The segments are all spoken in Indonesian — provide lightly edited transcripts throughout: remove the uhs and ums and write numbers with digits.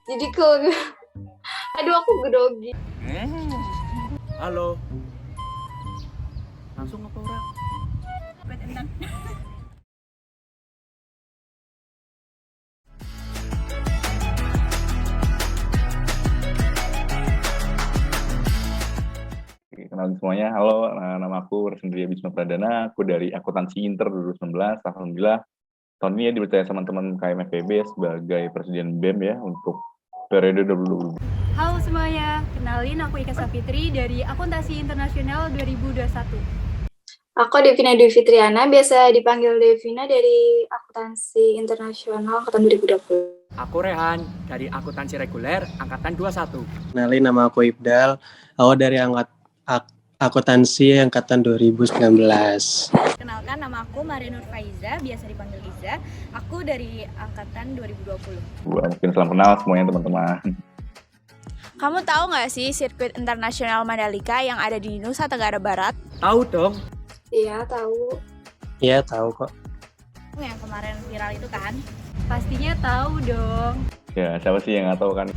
Jadi kalau aduh aku grogi. Halo. Langsung apa orang? Kenalin semuanya, halo, nama aku Resendria Bisma Pradana, aku dari Akuntansi Inter 2019, alhamdulillah tahun ini ya dipercaya sama teman KMFPB sebagai Presiden BEM ya untuk periode 2020. Halo semuanya, kenalin aku Ika Safitri dari Akuntansi Internasional 2021. Aku Devina Dwi Fitriana, biasa dipanggil Devina dari Akuntansi Internasional angkatan 2020. Aku Rehan dari Akuntansi Reguler angkatan 21. Kenalin, nama aku Ibdal, aku dari Akuntansi angkatan 2019. Kenalkan, nama aku Maria Nur Faiza, biasa dipanggil Iza. Aku dari angkatan 2020. Mungkin salam kenal semuanya teman-teman. Kamu tahu nggak sih sirkuit internasional Mandalika yang ada di Nusa Tenggara Barat? Tahu dong. Iya, tahu. Iya, tahu kok. Yang kemarin viral itu kan? Pastinya tahu dong. Ya, siapa sih yang nggak tahu kan?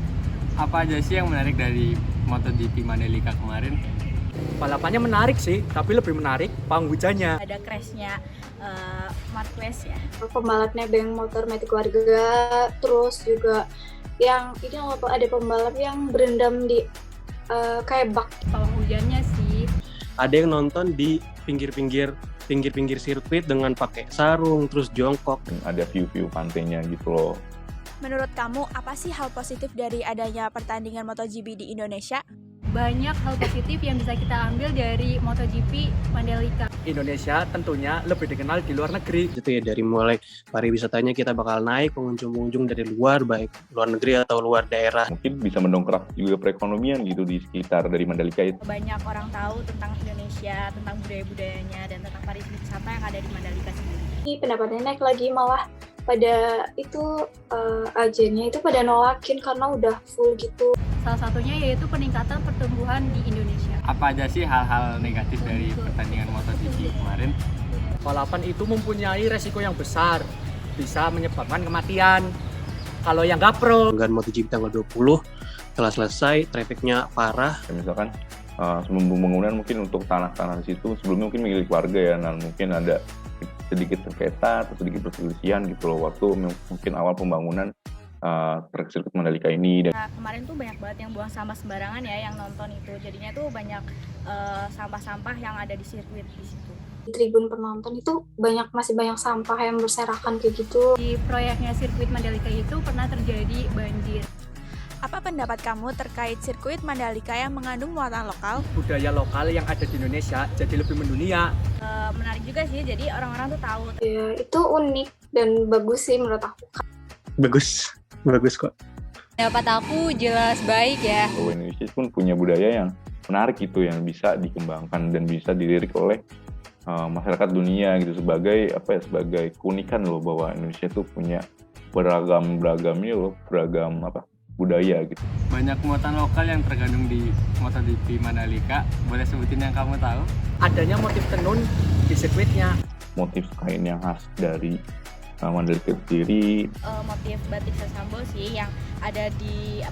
Apa aja sih yang menarik dari MotoGP Mandalika kemarin? Balapannya menarik sih, tapi lebih menarik panggung hujannya. Ada crashnya Marquez ya. Pembalapnya Beng Motor Matic Warga, terus juga yang ini ada pembalap yang berendam di kayak bak. Pawang hujannya sih. Ada yang nonton di pinggir-pinggir sirkuit dengan pakai sarung, terus jongkok. Ada view-view pantainya gitu loh. Menurut kamu, apa sih hal positif dari adanya pertandingan MotoGP di Indonesia? Banyak hal positif yang bisa kita ambil dari MotoGP Mandalika. Indonesia tentunya lebih dikenal di luar negeri. Itu ya, dari mulai pariwisatanya kita bakal naik, pengunjung-pengunjung dari luar, baik luar negeri atau luar daerah. Mungkin bisa mendongkrak juga perekonomian gitu di sekitar dari Mandalika itu. Banyak orang tahu tentang Indonesia, tentang budaya-budayanya, dan tentang pariwisata yang ada di Mandalika sendiri. Ini pendapatnya naik lagi, malah pada itu agennya itu pada nolakin karena udah full gitu. Salah satunya yaitu peningkatan pertumbuhan di Indonesia. Apa aja sih hal-hal negatif dari pertandingan MotoGP kemarin? Balapan itu mempunyai resiko yang besar, bisa menyebabkan kematian. Kalau yang nggak pro, Dengan MotoGP tanggal 20 telah selesai, trafficnya parah. Ya, misalkan sebelum pembangunan mungkin untuk tanah-tanah di situ sebelumnya mungkin milik warga ya, nah mungkin ada sedikit sengketa atau sedikit perselisihan gitu loh waktu mungkin awal pembangunan trek sirkuit Mandalika ini. Dan Nah, kemarin tuh banyak banget yang buang sampah sembarangan ya yang nonton itu. Jadinya tuh banyak sampah-sampah yang ada di sirkuit di situ. Di tribun penonton itu masih banyak sampah yang berserakan kayak gitu. Di proyeknya sirkuit Mandalika itu pernah terjadi banjir. Apa pendapat kamu terkait sirkuit Mandalika yang mengandung muatan lokal? budaya lokal yang ada di Indonesia jadi lebih mendunia. Menarik juga sih, jadi orang-orang tuh tahu. Ya, itu unik dan bagus sih menurut aku. Bagus kok. Pendapat aku jelas baik ya. bahwa Indonesia pun punya budaya yang menarik gitu yang bisa dikembangkan dan bisa dilirik oleh masyarakat dunia gitu sebagai sebagai keunikan loh bahwa Indonesia tuh punya beragam budaya gitu. Banyak muatan lokal yang terkandung di MotoGP Mandalika. Boleh sebutin yang kamu tahu? Adanya motif tenun di sirkuitnya. Motif kain yang khas dari Mandalika sendiri. Motif batik Sasambo sih yang ada di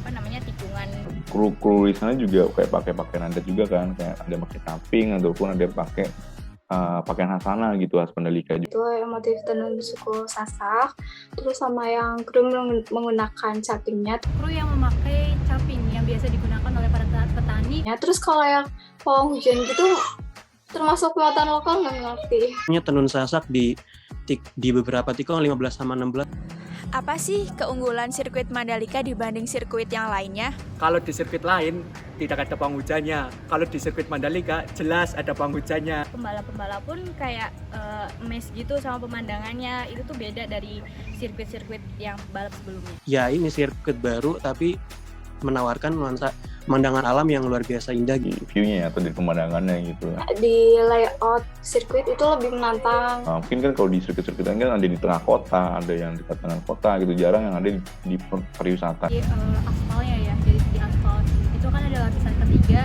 tikungan. Kru di sana juga kayak pakai pakaian adat juga kan, kayak ada pakai caping ataupun ada pakai pakaian khas sana gitu, khas Mandalika juga. Itu motif tenun suku Sasak, terus sama yang kru menggunakan capingnya. Kru yang memakai caping yang biasa digunakan oleh para petani. Ya, terus kalau yang pawang hujan gitu termasuk muatan lokal nggak ngerti. Punya tenun sasak di beberapa tikung 15 sama 16. Apa sih keunggulan sirkuit Mandalika dibanding sirkuit yang lainnya? Kalau di sirkuit lain tidak ada panggung hujannya. Kalau di sirkuit Mandalika jelas ada panggung hujannya. Pembalap-pembalap pun kayak mes gitu sama pemandangannya. Itu tuh beda dari sirkuit-sirkuit yang balap sebelumnya. Ya, ini sirkuit baru tapi menawarkan nuansa pemandangan alam yang luar biasa indah. Di view-nya ya, atau di pemandangannya gitu. Di layout sirkuit itu lebih menantang. Mungkin kan kalau di sirkuit-sirkuit lain kan ada di tengah kota, ada yang di tengah kota gitu, jarang yang ada di pariwisata. Di aspalnya ya, jadi di aspal itu kan ada lapisan ketiga,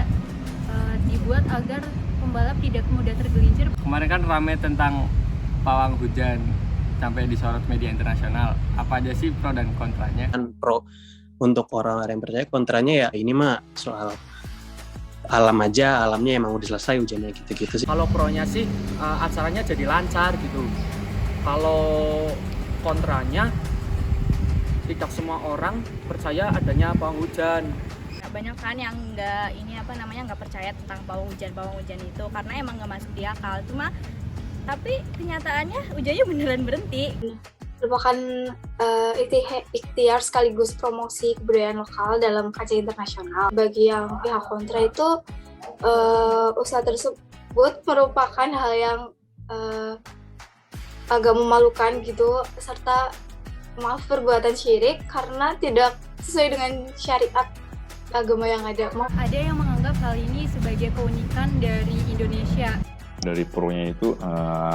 dibuat agar pembalap tidak mudah tergelincir. Kemarin kan rame tentang pawang hujan sampai disorot media internasional. Apa aja sih pro dan kontranya? Dan pro untuk orang-orang yang percaya, kontranya ya ini mah soal alam aja, alamnya emang udah selesai ujiannya gitu-gitu sih. Kalau pro-nya sih acaranya jadi lancar gitu. Kalau kontranya tidak semua orang percaya adanya pawang hujan. Banyak kan yang nggak percaya tentang pawang hujan itu karena emang nggak masuk di akal. Tapi kenyataannya hujannya beneran berhenti. Merupakan ikhtiar sekaligus promosi kebudayaan lokal dalam kancah internasional. Bagi yang pihak kontra itu, usaha tersebut merupakan hal yang agak memalukan gitu, serta perbuatan syirik karena tidak sesuai dengan syariat agama yang ada. Ada yang menganggap hal ini sebagai keunikan dari Indonesia. Dari pro-nya itu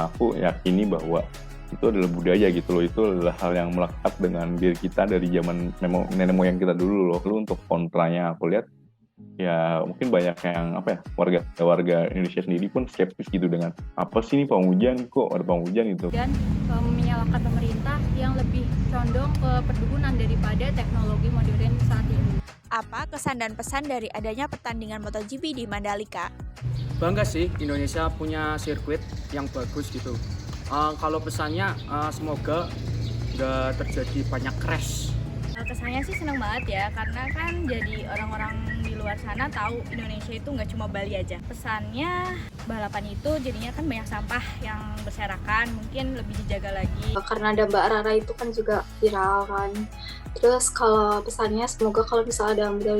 aku yakini bahwa itu adalah budaya gitu loh, itu adalah hal yang melekat dengan diri kita dari zaman nenek moyang kita dulu loh. Lalu untuk kontranya aku lihat ya mungkin banyak yang warga Indonesia sendiri pun skeptis gitu dengan apa sih ini pawang hujan, kok ada pawang hujan gitu. Dan menyalahkan pemerintah yang lebih condong ke perdukunan daripada teknologi modern saat ini. Apa kesan dan pesan dari adanya pertandingan MotoGP di Mandalika? Bangga sih Indonesia punya sirkuit yang bagus gitu. Kalau pesannya semoga nggak terjadi banyak crash. Kesannya sih seneng banget ya, karena kan jadi orang-orang di luar sana tahu Indonesia itu nggak cuma Bali aja. Pesannya balapan itu jadinya kan banyak sampah yang berserakan, mungkin lebih dijaga lagi. Karena ada Mbak Rara itu kan juga viral kan. Terus kalau pesannya semoga kalau misalnya ada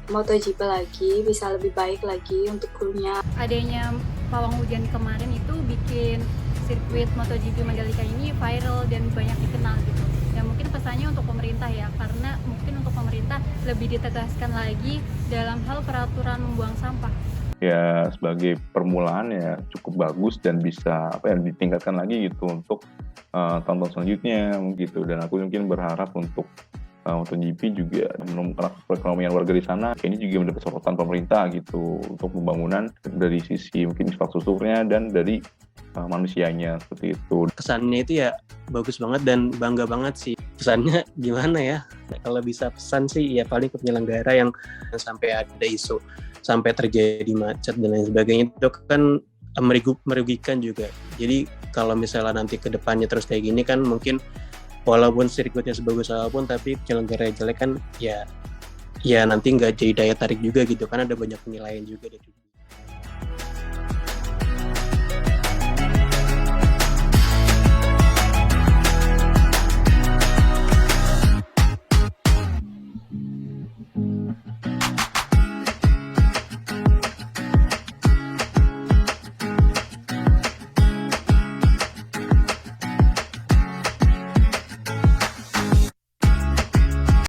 MotoGP lagi bisa lebih baik lagi untuk krunya. Adanya pawang hujan kemarin itu bikin sirkuit MotoGP Mandalika ini viral dan banyak dikenal gitu. Ya mungkin pesannya untuk pemerintah ya, karena mungkin untuk pemerintah lebih ditegaskan lagi dalam hal peraturan membuang sampah. Ya sebagai permulaan ya cukup bagus dan bisa ditingkatkan lagi gitu untuk tahun-tahun selanjutnya gitu. Dan aku mungkin berharap untuk MotoGP juga menumbuhkan perekonomian warga di sana. Ini juga mendapat sorotan pemerintah gitu untuk pembangunan dari sisi mungkin infrastrukturnya dan dari manusianya seperti itu. Kesannya itu ya bagus banget dan bangga banget sih. Pesannya gimana ya? Kalau bisa pesan sih ya paling ke penyelenggara yang sampai ada isu, sampai terjadi macet dan lain sebagainya, itu kan merugikan juga. Jadi kalau misalnya nanti ke depannya terus kayak gini kan mungkin walaupun sirkuitnya sebagus apapun tapi penyelenggara jelek kan ya nanti nggak jadi daya tarik juga gitu kan, ada banyak penilaian juga dari